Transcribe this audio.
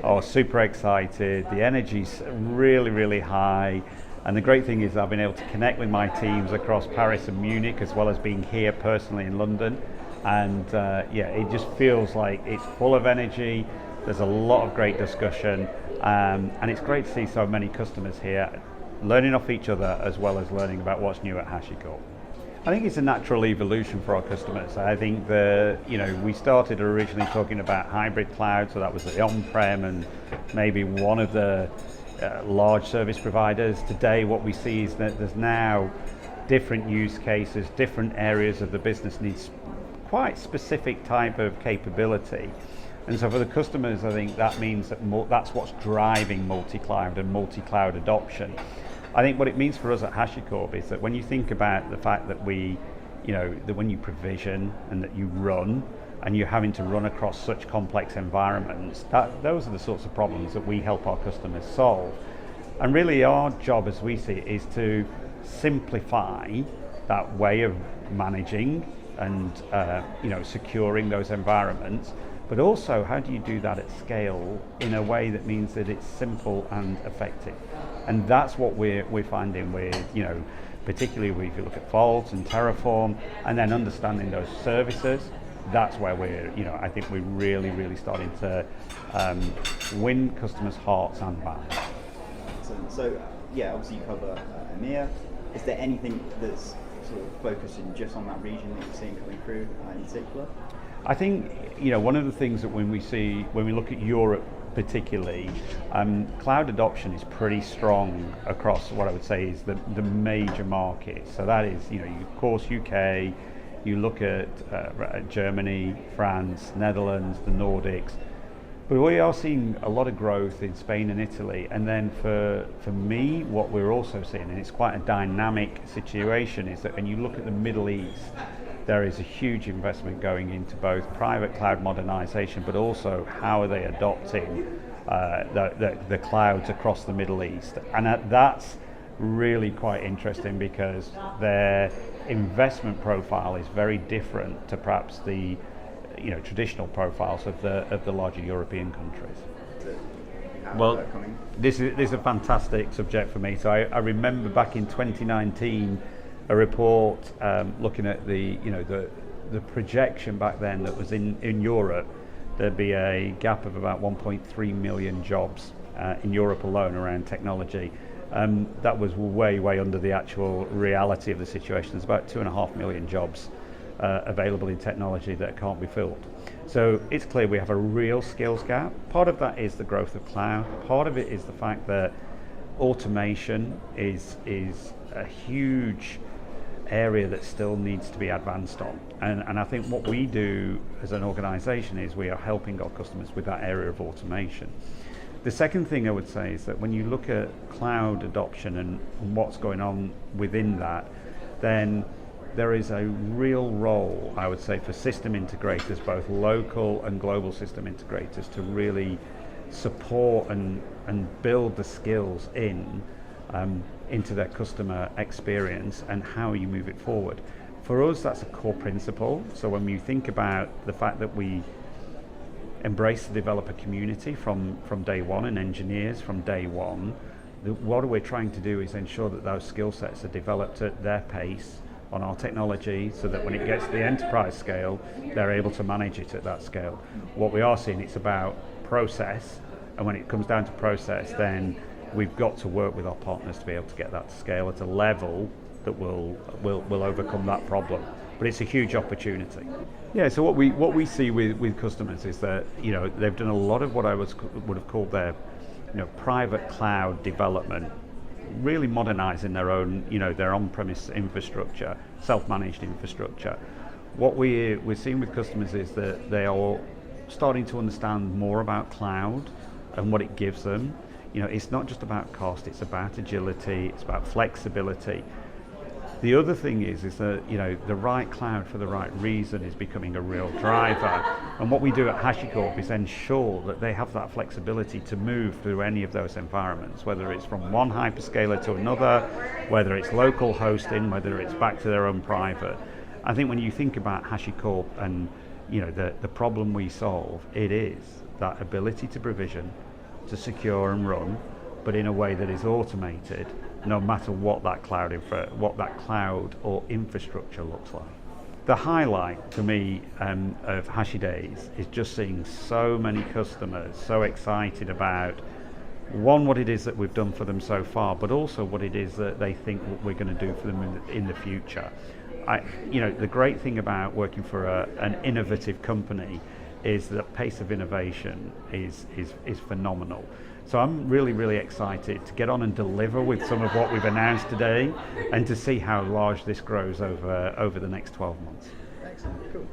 are super excited. The energy's really, really high. And the great thing is I've been able to connect with my teams across Paris and Munich, as well as being here personally in London. And yeah, it just feels like it's full of energy. There's a lot of great discussion. And it's great to see so many customers here learning off each other, as well as learning about what's new at HashiCorp. I think it's a natural evolution for our customers. I think we started originally talking about hybrid cloud, so that was the on-prem and maybe one of the large service providers. Today what we see is that there's now different use cases, different areas of the business needs quite specific type of capability. And so for the customers, I think that means that that's what's driving multi-cloud and multi-cloud adoption. I think what it means for us at HashiCorp is that when you think about the fact that that when you provision and that you run, and you're having to run across such complex environments, those are the sorts of problems that we help our customers solve. And really our job, as we see it, is to simplify that way of managing and securing those environments, but also how do you do that at scale in a way that means that it's simple and effective. And that's what we're finding with, particularly if you look at Vault and Terraform, and then understanding those services. That's where I think we're really, really starting to win customers' hearts and minds. So yeah, obviously you cover EMEA. Is there anything that's sort of focusing just on that region that you're seeing coming through in particular? I think one of the things that when we look at Europe particularly, cloud adoption is pretty strong across what I would say is the major markets. So that is, of course, UK. You look at Germany, France, Netherlands, the Nordics, but we are seeing a lot of growth in Spain and Italy. And then for me, what we're also seeing, and it's quite a dynamic situation, is that when you look at the Middle East, there is a huge investment going into both private cloud modernization, but also how are they adopting the clouds across the Middle East. And that's really quite interesting because their investment profile is very different to perhaps the traditional profiles of the larger European countries. Well, this is a fantastic subject for me. So I remember back in 2019 a report looking at the projection back then that was in Europe. There'd be a gap of about 1.3 million jobs in Europe alone around technology. That was way under the actual reality of the situation. There's about 2.5 million jobs available in technology that can't be filled. So it's clear we have a real skills gap. Part of that is the growth of cloud. Part of it is the fact that automation is a huge area that still needs to be advanced on. And I think what we do as an organization is we are helping our customers with that area of automation. The second thing I would say is that when you look at cloud adoption and what's going on within that, then there is a real role, I would say, for system integrators, both local and global system integrators, to really support and build the skills into their customer experience and how you move it forward. For us, that's a core principle. So when you think about the fact that we embrace the developer community from day one and engineers from day one, what we're trying to do is ensure that those skill sets are developed at their pace on our technology so that when it gets to the enterprise scale, they're able to manage it at that scale. What we are seeing, it's about process, and when it comes down to process, then we've got to work with our partners to be able to get that to scale at a level that will overcome that problem. But it's a huge opportunity. Yeah, so what we see with customers is that they've done a lot of what I would have called their private cloud development, really modernizing their own their on-premise infrastructure, self-managed infrastructure. What we're seeing with customers is that they are starting to understand more about cloud and what it gives them. It's not just about cost, it's about agility, it's about flexibility. The other thing is that the right cloud for the right reason is becoming a real driver. And what we do at HashiCorp is ensure that they have that flexibility to move through any of those environments, whether it's from one hyperscaler to another, whether it's local hosting, whether it's back to their own private. I think when you think about HashiCorp and the problem we solve, it is that ability to provision, to secure and run, but in a way that is automated, no matter what that cloud or infrastructure looks like. The highlight to me of HashiDays is just seeing so many customers so excited about, one, what it is that we've done for them so far, but also what it is that they think we're going to do for them in the future. The great thing about working for an innovative company is that pace of innovation is phenomenal. So I'm really, really excited to get on and deliver with some of what we've announced today, and to see how large this grows over the next 12 months. Excellent, cool.